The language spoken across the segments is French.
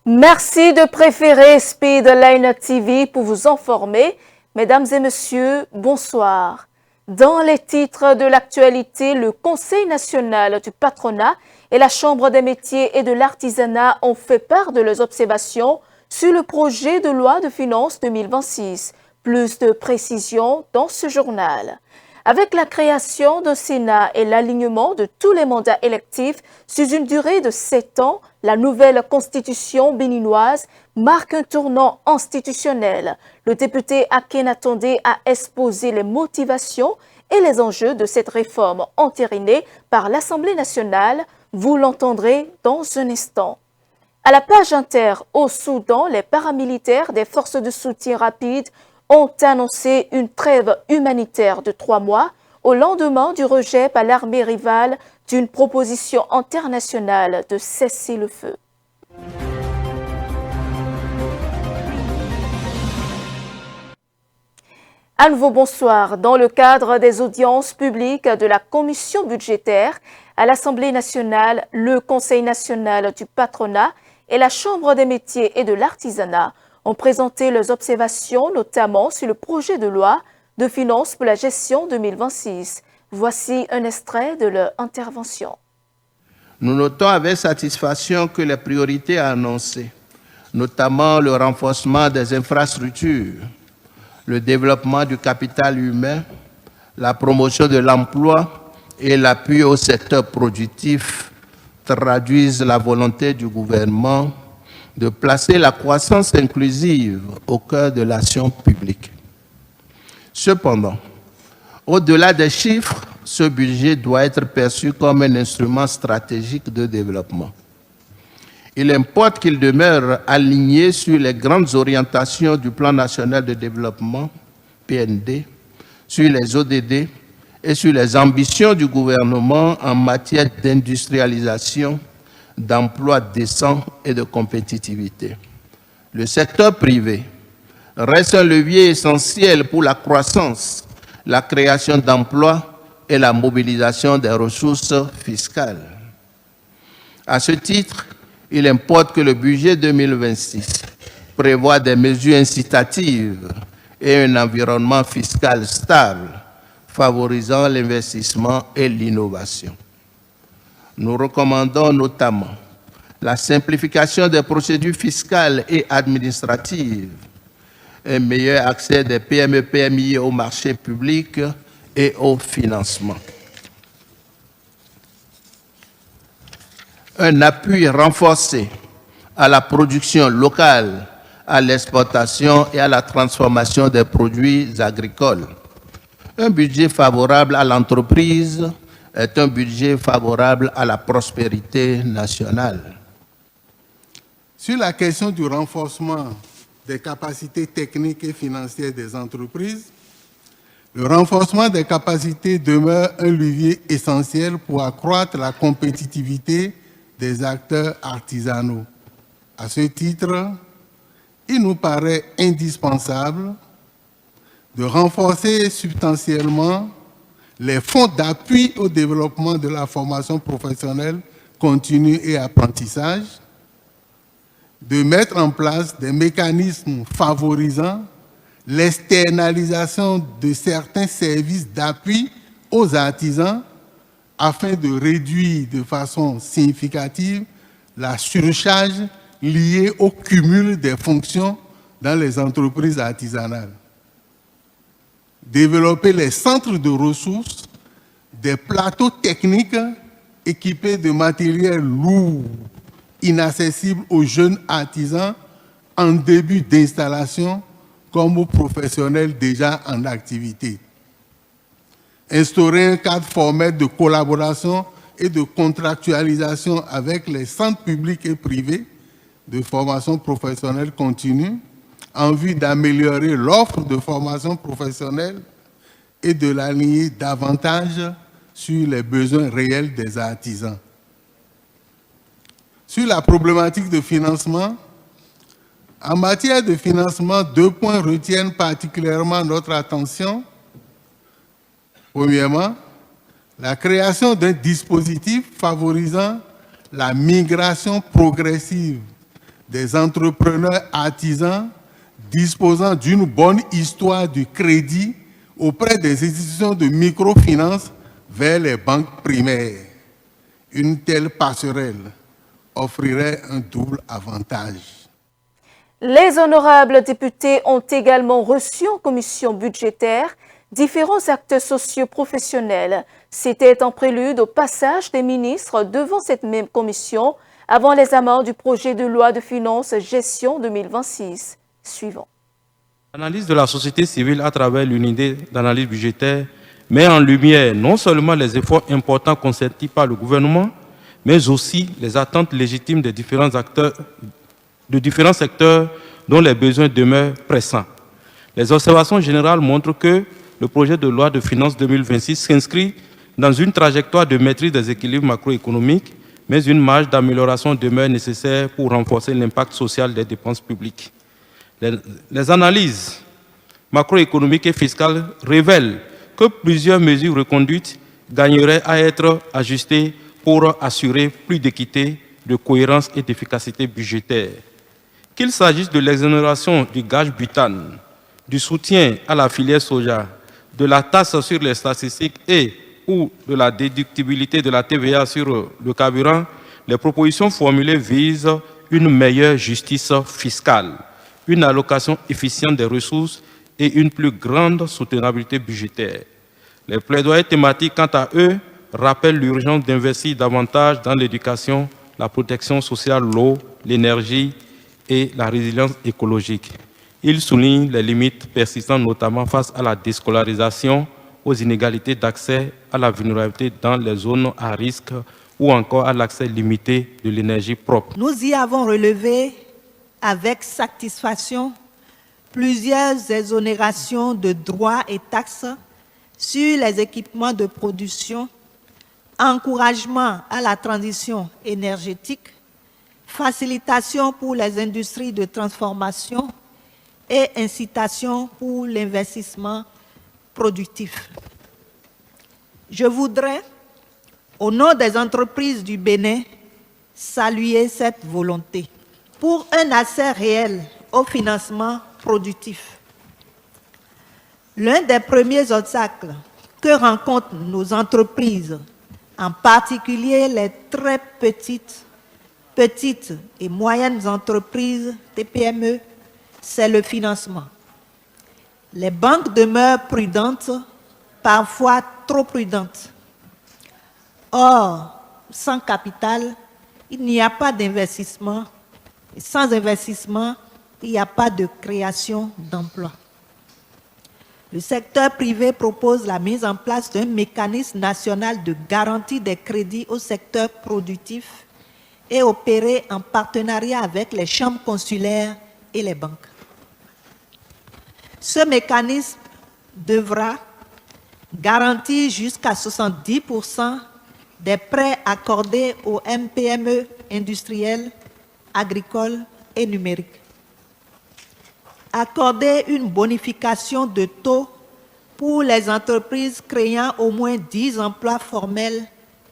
Merci de préférer Speedline TV pour vous informer. Mesdames et messieurs, bonsoir. Dans les titres de l'actualité, le Conseil national du patronat et la Chambre des métiers et de l'artisanat ont fait part de leurs observations sur le projet de loi de finances 2026. Plus de précisions dans ce journal. Avec la création d'un Sénat et l'alignement de tous les mandats électifs sur une durée de 7 ans, la nouvelle constitution béninoise marque un tournant institutionnel. Le député Akenatonde a exposé les motivations et les enjeux de cette réforme entérinée par l'Assemblée nationale. Vous l'entendrez dans un instant. À la page inter, au Soudan, les paramilitaires des forces de soutien rapide ont annoncé une trêve humanitaire de 3 mois au lendemain du rejet par l'armée rivale d'une proposition internationale de cesser le feu. À nouveau, bonsoir. Dans le cadre des audiences publiques de la commission budgétaire à l'Assemblée nationale, le Conseil national du patronat et la Chambre des métiers et de l'artisanat ont présenté leurs observations, notamment sur le projet de loi de finances pour la gestion 2026. Voici un extrait de leur intervention. Nous notons avec satisfaction que les priorités annoncées, notamment le renforcement des infrastructures, le développement du capital humain, la promotion de l'emploi et l'appui au secteur productif, traduisent la volonté du gouvernement de placer la croissance inclusive au cœur de l'action publique. Cependant, au-delà des chiffres, ce budget doit être perçu comme un instrument stratégique de développement. Il importe qu'il demeure aligné sur les grandes orientations du Plan national de développement, PND, sur les ODD et sur les ambitions du gouvernement en matière d'industrialisation, d'emploi décent et de compétitivité. Le secteur privé reste un levier essentiel pour la croissance, la création d'emplois et la mobilisation des ressources fiscales. À ce titre, il importe que le budget 2026 prévoie des mesures incitatives et un environnement fiscal stable, favorisant l'investissement et l'innovation. Nous recommandons notamment la simplification des procédures fiscales et administratives, un meilleur accès des PME-PMI au marché public et au financement. Un appui renforcé à la production locale, à l'exportation et à la transformation des produits agricoles. Un budget favorable à l'entreprise est un budget favorable à la prospérité nationale. Sur la question du renforcement des capacités techniques et financières des entreprises, le renforcement des capacités demeure un levier essentiel pour accroître la compétitivité des acteurs artisanaux. À ce titre, il nous paraît indispensable de renforcer substantiellement les fonds d'appui au développement de la formation professionnelle continue et apprentissage, de mettre en place des mécanismes favorisant l'externalisation de certains services d'appui aux artisans afin de réduire de façon significative la surcharge liée au cumul des fonctions dans les entreprises artisanales. Développer les centres de ressources, des plateaux techniques équipés de matériel lourd, inaccessible aux jeunes artisans en début d'installation comme aux professionnels déjà en activité. Instaurer un cadre formel de collaboration et de contractualisation avec les centres publics et privés de formation professionnelle continue en vue d'améliorer l'offre de formation professionnelle et de l'aligner davantage sur les besoins réels des artisans. Sur la problématique de financement, en matière de financement, 2 points retiennent particulièrement notre attention. Premièrement, la création d'un dispositif favorisant la migration progressive des entrepreneurs artisans disposant d'une bonne histoire du crédit auprès des institutions de microfinance vers les banques primaires. Une telle passerelle offrirait un double avantage. Les honorables députés ont également reçu en commission budgétaire différents acteurs socio-professionnels. C'était en prélude au passage des ministres devant cette même commission avant l'examen du projet de loi de finances gestion 2026. Suivant. L'analyse de la société civile à travers l'unité d'analyse budgétaire met en lumière non seulement les efforts importants consentis par le gouvernement, mais aussi les attentes légitimes des différents acteurs de différents secteurs dont les besoins demeurent pressants. Les observations générales montrent que le projet de loi de finances 2026 s'inscrit dans une trajectoire de maîtrise des équilibres macroéconomiques, mais une marge d'amélioration demeure nécessaire pour renforcer l'impact social des dépenses publiques. Les analyses macroéconomiques et fiscales révèlent que plusieurs mesures reconduites gagneraient à être ajustées pour assurer plus d'équité, de cohérence et d'efficacité budgétaire. Qu'il s'agisse de l'exonération du gage butane, du soutien à la filière soja, de la taxe sur les statistiques et ou de la déductibilité de la TVA sur le carburant, les propositions formulées visent une meilleure justice fiscale, une allocation efficiente des ressources et une plus grande soutenabilité budgétaire. Les plaidoyers thématiques, quant à eux, rappellent l'urgence d'investir davantage dans l'éducation, la protection sociale, l'eau, l'énergie et la résilience écologique. Ils soulignent les limites persistantes, notamment face à la déscolarisation, aux inégalités d'accès à la vulnérabilité dans les zones à risque ou encore à l'accès limité de l'énergie propre. Nous y avons relevé avec satisfaction plusieurs exonérations de droits et taxes sur les équipements de production, encouragement à la transition énergétique, facilitation pour les industries de transformation et incitation pour l'investissement productif. Je voudrais, au nom des entreprises du Bénin, saluer cette volonté pour un accès réel au financement productif. L'un des premiers obstacles que rencontrent nos entreprises, en particulier les très petites et moyennes entreprises, TPME, c'est le financement. Les banques demeurent prudentes, parfois trop prudentes. Or, sans capital, il n'y a pas d'investissement. Et sans investissement, il n'y a pas de création d'emplois. Le secteur privé propose la mise en place d'un mécanisme national de garantie des crédits au secteur productif et opérer en partenariat avec les chambres consulaires et les banques. Ce mécanisme devra garantir jusqu'à 70% des prêts accordés aux MPME industriels, agricoles et numériques. Accorder une bonification de taux pour les entreprises créant au moins 10 emplois formels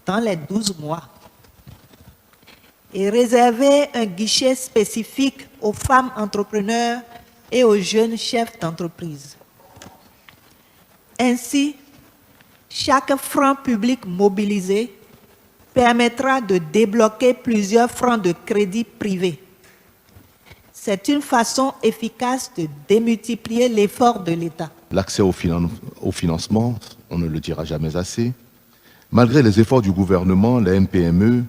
dans les 12 mois. Et réserver un guichet spécifique aux femmes entrepreneurs et aux jeunes chefs d'entreprise. Ainsi, chaque franc public mobilisé permettra de débloquer plusieurs francs de crédit privé. C'est une façon efficace de démultiplier l'effort de l'État. L'accès au financement, on ne le dira jamais assez. Malgré les efforts du gouvernement, les MPME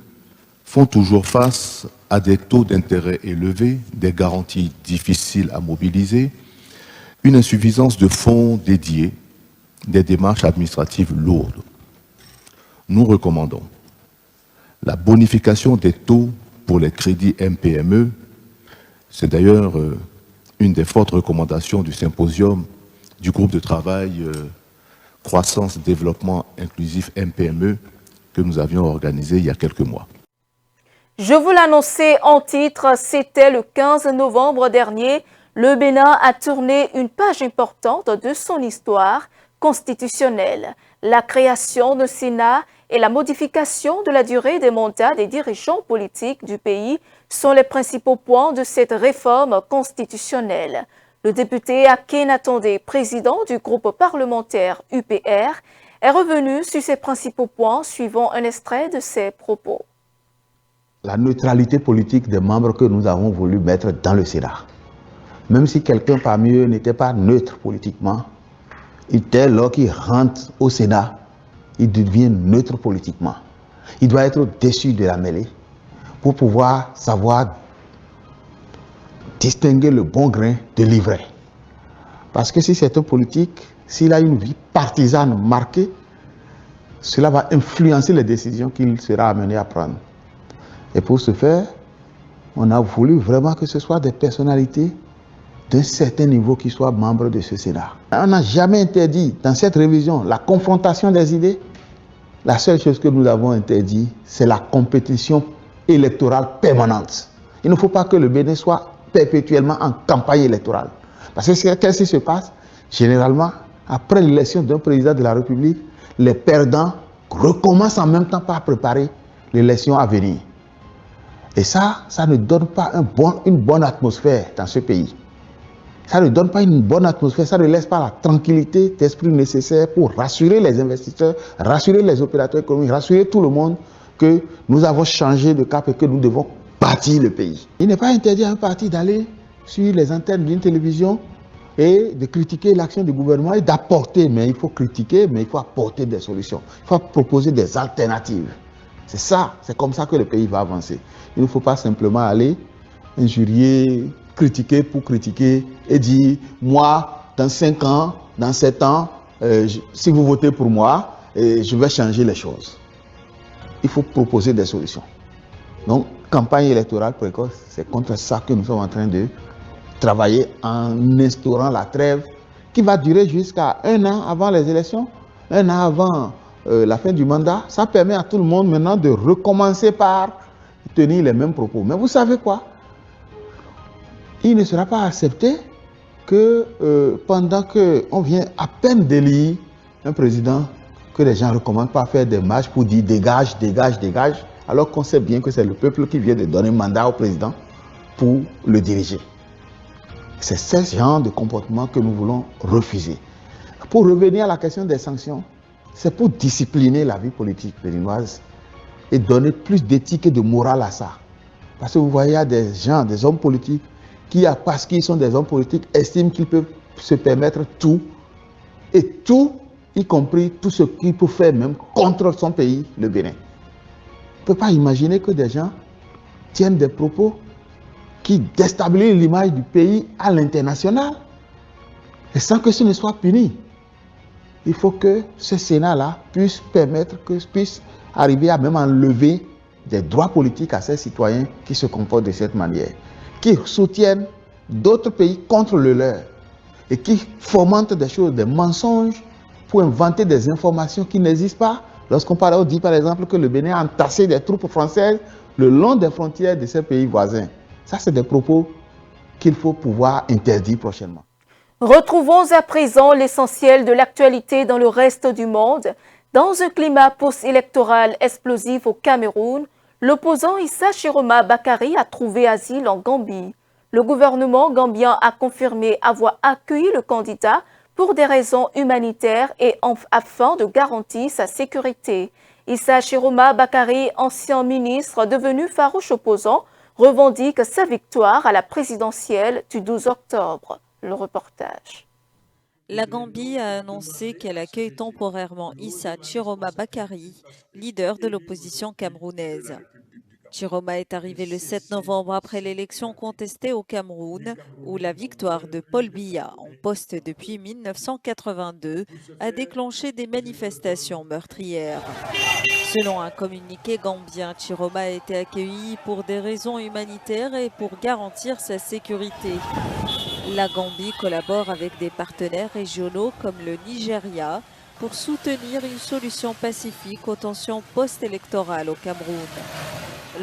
font toujours face à des taux d'intérêt élevés, des garanties difficiles à mobiliser, une insuffisance de fonds dédiés, des démarches administratives lourdes. Nous recommandons la bonification des taux pour les crédits MPME. C'est d'ailleurs une des fortes recommandations du symposium du groupe de travail Croissance, Développement Inclusif MPME que nous avions organisé il y a quelques mois. Je vous l'annonçais en titre, c'était le 15 novembre dernier. Le Bénin a tourné une page importante de son histoire constitutionnelle. La création d'un Sénat et la modification de la durée des mandats des dirigeants politiques du pays sont les principaux points de cette réforme constitutionnelle. Le député Akhenatonde, président du groupe parlementaire UPR, est revenu sur ces principaux points suivant un extrait de ses propos. La neutralité politique des membres que nous avons voulu mettre dans le Sénat. Même si quelqu'un parmi eux n'était pas neutre politiquement, dès lors qu'il rentre au Sénat, il devient neutre politiquement. Il doit être au-dessus de la mêlée pour pouvoir savoir distinguer le bon grain de l'ivraie. Parce que si c'est un politique, s'il a une vie partisane marquée, cela va influencer les décisions qu'il sera amené à prendre. Et pour ce faire, on a voulu vraiment que ce soit des personnalités d'un certain niveau qui soient membres de ce Sénat. On n'a jamais interdit dans cette révision la confrontation des idées. La seule chose que nous avons interdit, c'est la compétition électorale permanente. Il ne faut pas que le Bénin soit perpétuellement en campagne électorale. Parce que qu'est-ce qui se passe? Généralement, après l'élection d'un président de la République, les perdants recommencent en même temps par préparer l'élection à venir. Et ça ne donne pas une bonne atmosphère dans ce pays. Ça ne donne pas une bonne atmosphère, ça ne laisse pas la tranquillité d'esprit nécessaire pour rassurer les investisseurs, rassurer les opérateurs économiques, rassurer tout le monde que nous avons changé de cap et que nous devons bâtir le pays. Il n'est pas interdit à un parti d'aller sur les antennes d'une télévision et de critiquer l'action du gouvernement et d'apporter, mais il faut critiquer, mais il faut apporter des solutions. Il faut proposer des alternatives. C'est ça, c'est comme ça que le pays va avancer. Il ne faut pas simplement aller injurier, critiquer pour critiquer et dire, moi, dans 5 ans, dans 7 ans, si vous votez pour moi, je vais changer les choses. Il faut proposer des solutions. Donc, campagne électorale précoce, c'est contre ça que nous sommes en train de travailler en instaurant la trêve qui va durer jusqu'à 1 an avant les élections, 1 an avant la fin du mandat. Ça permet à tout le monde maintenant de recommencer par tenir les mêmes propos. Mais vous savez quoi? Il ne sera pas accepté que pendant qu'on vient à peine d'élire un président, que les gens recommencent par faire des marches pour dire dégage, dégage, dégage, alors qu'on sait bien que c'est le peuple qui vient de donner mandat au président pour le diriger. C'est ce genre de comportement que nous voulons refuser. Pour revenir à la question des sanctions, c'est pour discipliner la vie politique béninoise et donner plus d'éthique et de morale à ça. Parce que vous voyez, il y a des gens, des hommes politiques, qui, parce qu'ils sont des hommes politiques, estiment qu'ils peuvent se permettre tout, et tout, y compris tout ce qu'ils peuvent faire même contre son pays, le Bénin. On ne peut pas imaginer que des gens tiennent des propos qui déstabilisent l'image du pays à l'international, et sans que ce ne soit puni. Il faut que ce Sénat-là puisse permettre, puisse arriver à même enlever des droits politiques à ces citoyens qui se comportent de cette manière, qui soutiennent d'autres pays contre le leur et qui fomentent des choses, des mensonges pour inventer des informations qui n'existent pas. Lorsqu'on dit par exemple que le Bénin a entassé des troupes françaises le long des frontières de ces pays voisins. Ça, c'est des propos qu'il faut pouvoir interdire prochainement. Retrouvons à présent l'essentiel de l'actualité dans le reste du monde. Dans un climat post-électoral explosif au Cameroun, l'opposant Issa Chiroma Bakary a trouvé asile en Gambie. Le gouvernement gambien a confirmé avoir accueilli le candidat pour des raisons humanitaires et afin de garantir sa sécurité. Issa Chiroma Bakary, ancien ministre devenu farouche opposant, revendique sa victoire à la présidentielle du 12 octobre. Le reportage. La Gambie a annoncé qu'elle accueille temporairement Issa Chiroma Bakary, leader de l'opposition camerounaise. Chiroma est arrivé le 7 novembre après l'élection contestée au Cameroun, où la victoire de Paul Biya, en poste depuis 1982, a déclenché des manifestations meurtrières. Selon un communiqué gambien, Chiroma a été accueilli pour des raisons humanitaires et pour garantir sa sécurité. La Gambie collabore avec des partenaires régionaux comme le Nigeria pour soutenir une solution pacifique aux tensions post-électorales au Cameroun.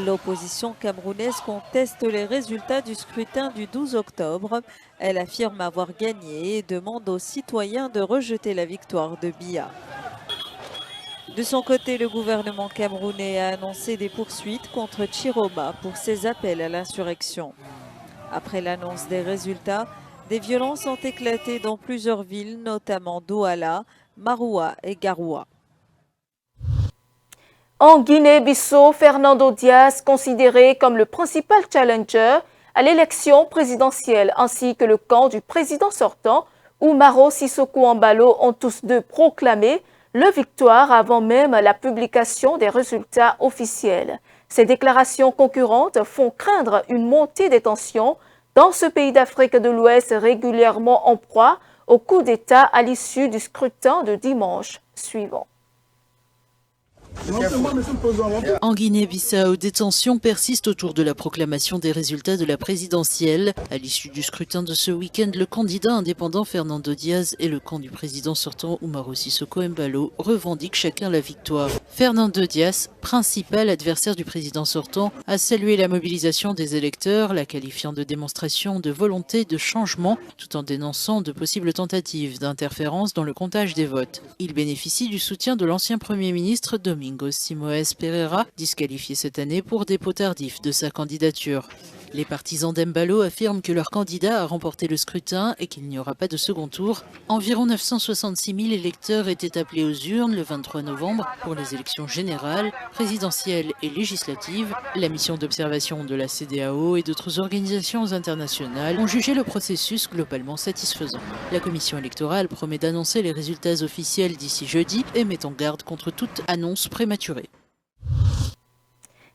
L'opposition camerounaise conteste les résultats du scrutin du 12 octobre. Elle affirme avoir gagné et demande aux citoyens de rejeter la victoire de Biya. De son côté, le gouvernement camerounais a annoncé des poursuites contre Chiroma pour ses appels à l'insurrection. Après l'annonce des résultats, des violences ont éclaté dans plusieurs villes, notamment Douala, Maroua et Garoua. En Guinée-Bissau, Fernando Diaz, considéré comme le principal challenger à l'élection présidentielle, ainsi que le camp du président sortant, Umaro Sissoko Embalo, ont tous deux proclamé leur victoire avant même la publication des résultats officiels. Ces déclarations concurrentes font craindre une montée des tensions dans ce pays d'Afrique de l'Ouest régulièrement en proie au coup d'État à l'issue du scrutin de dimanche suivant. En Guinée-Bissau, des tensions persistent autour de la proclamation des résultats de la présidentielle. À l'issue du scrutin de ce week-end, le candidat indépendant Fernando Diaz et le camp du président sortant Umaro Sissoko Embalo revendiquent chacun la victoire. Fernando Diaz, principal adversaire du président sortant, a salué la mobilisation des électeurs, la qualifiant de démonstration de volonté de changement, tout en dénonçant de possibles tentatives d'interférence dans le comptage des votes. Il bénéficie du soutien de l'ancien Premier ministre Domingos Simoes Pereira, disqualifié cette année pour dépôt tardif de sa candidature. Les partisans d'Embalo affirment que leur candidat a remporté le scrutin et qu'il n'y aura pas de second tour. Environ 966 000 électeurs étaient appelés aux urnes le 23 novembre pour les élections générales, présidentielles et législatives. La mission d'observation de la CEDEAO et d'autres organisations internationales ont jugé le processus globalement satisfaisant. La commission électorale promet d'annoncer les résultats officiels d'ici jeudi et met en garde contre toute annonce prématurée.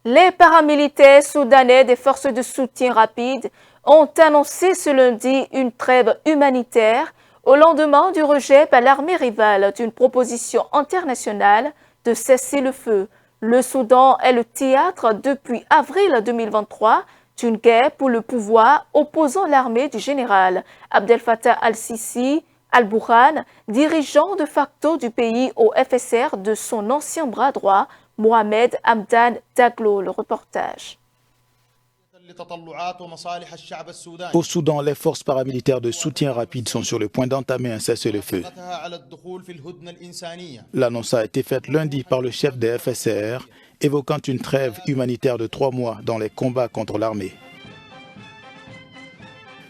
Les paramilitaires soudanais des forces de soutien rapide ont annoncé ce lundi une trêve humanitaire au lendemain du rejet par l'armée rivale d'une proposition internationale de cesser le feu. Le Soudan est le théâtre depuis avril 2023 d'une guerre pour le pouvoir opposant l'armée du général Abdel Fattah al-Sisi al-Burhan, dirigeant de facto du pays au FSR de son ancien bras droit, Mohamed Hamdan Daglo. Le reportage. Au Soudan, les forces paramilitaires de soutien rapide sont sur le point d'entamer un cessez-le-feu. L'annonce a été faite lundi par le chef des FSR, évoquant une trêve humanitaire de 3 mois dans les combats contre l'armée.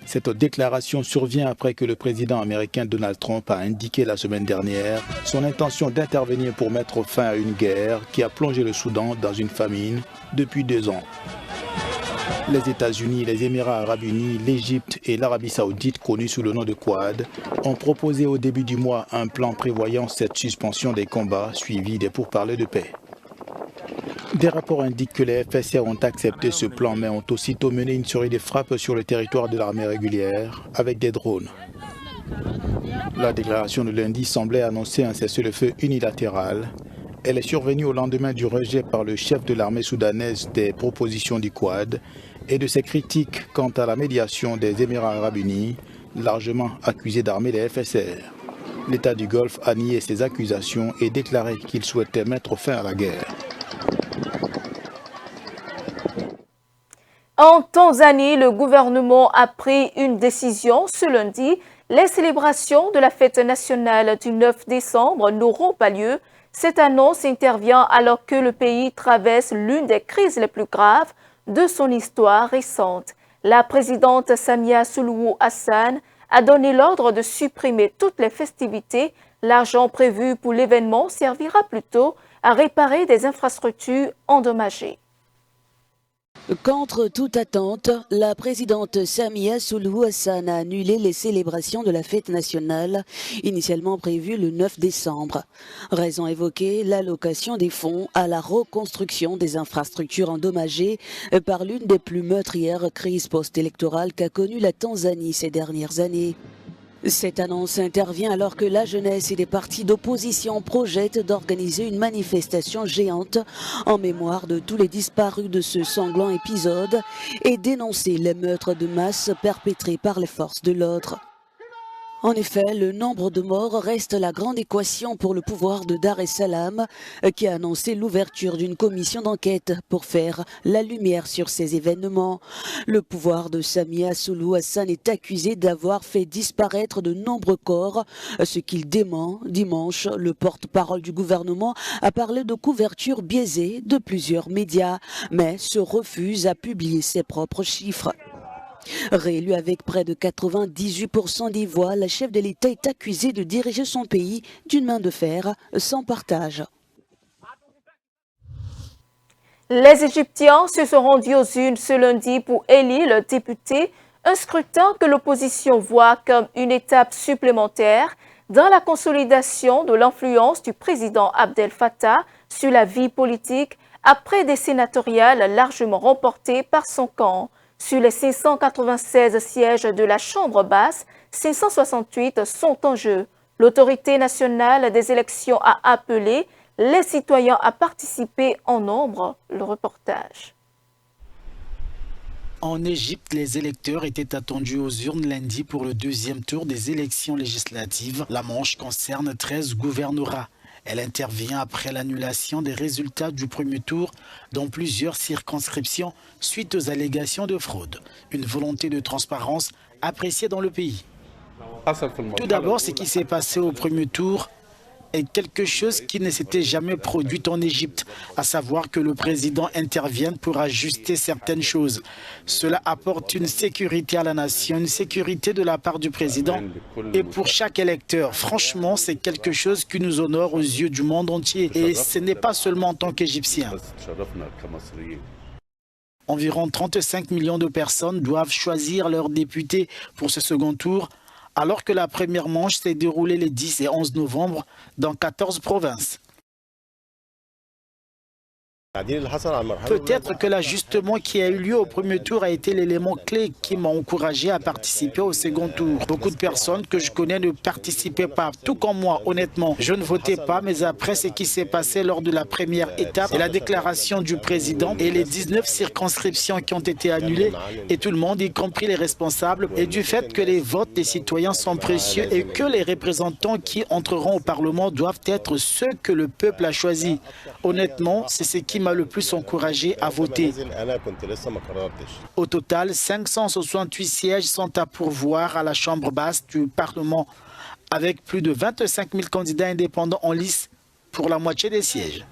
Cette déclaration survient après que le président américain Donald Trump a indiqué la semaine dernière son intention d'intervenir pour mettre fin à une guerre qui a plongé le Soudan dans une famine depuis 2 ans. Les États-Unis, les Émirats arabes unis, l'Égypte et l'Arabie saoudite, connus sous le nom de Quad, ont proposé au début du mois un plan prévoyant cette suspension des combats suivi des pourparlers de paix. Des rapports indiquent que les FSR ont accepté ce plan mais ont aussitôt mené une série de frappes sur le territoire de l'armée régulière avec des drones. La déclaration de lundi semblait annoncer un cessez-le-feu unilatéral. Elle est survenue au lendemain du rejet par le chef de l'armée soudanaise des propositions du Quad et de ses critiques quant à la médiation des Émirats arabes unis, largement accusés d'armer les FSR. L'État du Golfe a nié ces accusations et déclaré qu'il souhaitait mettre fin à la guerre. En Tanzanie, le gouvernement a pris une décision ce lundi. Les célébrations de la fête nationale du 9 décembre n'auront pas lieu. Cette annonce intervient alors que le pays traverse l'une des crises les plus graves de son histoire récente. La présidente Samia Suluhu Hassan a donné l'ordre de supprimer toutes les festivités. L'argent prévu pour l'événement servira plutôt à réparer des infrastructures endommagées. Contre toute attente, la présidente Samia Suluhu Hassan a annulé les célébrations de la fête nationale, initialement prévues le 9 décembre. Raison évoquée, l'allocation des fonds à la reconstruction des infrastructures endommagées par l'une des plus meurtrières crises post-électorales qu'a connue la Tanzanie ces dernières années. Cette annonce intervient alors que la jeunesse et des partis d'opposition projettent d'organiser une manifestation géante en mémoire de tous les disparus de ce sanglant épisode et dénoncer les meurtres de masse perpétrés par les forces de l'ordre. En effet, le nombre de morts reste la grande équation pour le pouvoir de Dar es Salaam, qui a annoncé l'ouverture d'une commission d'enquête pour faire la lumière sur ces événements. Le pouvoir de Samia Suluhu Hassan est accusé d'avoir fait disparaître de nombreux corps, ce qu'il dément. Dimanche, le porte-parole du gouvernement a parlé de couverture biaisée de plusieurs médias, mais se refuse à publier ses propres chiffres. Réélu avec près de 98% des voix, la chef de l'État est accusée de diriger son pays d'une main de fer sans partage. Les Égyptiens se sont rendus aux urnes ce lundi pour élire le député, un scrutin que l'opposition voit comme une étape supplémentaire dans la consolidation de l'influence du président Abdel Fattah sur la vie politique après des sénatoriales largement remportées par son camp. Sur les 596 sièges de la Chambre basse, 568 sont en jeu. L'autorité nationale des élections a appelé les citoyens à participer en nombre. Le reportage. En Égypte, les électeurs étaient attendus aux urnes lundi pour le deuxième tour des élections législatives. La manche concerne 13 gouvernorats. Elle intervient après l'annulation des résultats du premier tour dans plusieurs circonscriptions suite aux allégations de fraude. Une volonté de transparence appréciée dans le pays. Tout d'abord, ce qui s'est passé au premier tour est quelque chose qui ne s'était jamais produit en Égypte, à savoir que le président intervienne pour ajuster certaines choses. Cela apporte une sécurité à la nation, une sécurité de la part du président et pour chaque électeur. Franchement, c'est quelque chose qui nous honore aux yeux du monde entier et ce n'est pas seulement en tant qu'Égyptiens. Environ 35 millions de personnes doivent choisir leurs députés pour ce second tour, alors que la première manche s'est déroulée les 10 et 11 novembre dans 14 provinces. Peut-être que l'ajustement qui a eu lieu au premier tour a été l'élément clé qui m'a encouragé à participer au second tour. Beaucoup de personnes que je connais ne participaient pas, tout comme moi, honnêtement. Je ne votais pas, mais après ce qui s'est passé lors de la première étape et la déclaration du président et les 19 circonscriptions qui ont été annulées, et tout le monde, y compris les responsables, et du fait que les votes des citoyens sont précieux et que les représentants qui entreront au Parlement doivent être ceux que le peuple a choisis. Honnêtement, c'est ce qui m'a le plus encouragé à voter. Au total, 568 sièges sont à pourvoir à la Chambre basse du Parlement, avec plus de 25 000 candidats indépendants en lice pour la moitié des sièges.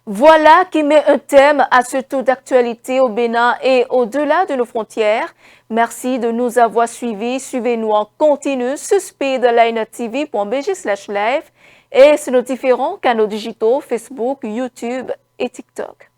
Voilà qui met un thème à ce tour d'actualité au Bénin et au-delà de nos frontières. Merci de nous avoir suivis. Suivez-nous en continu sur speedlinetv.bg/live et sur nos différents canaux digitaux Facebook, YouTube et TikTok.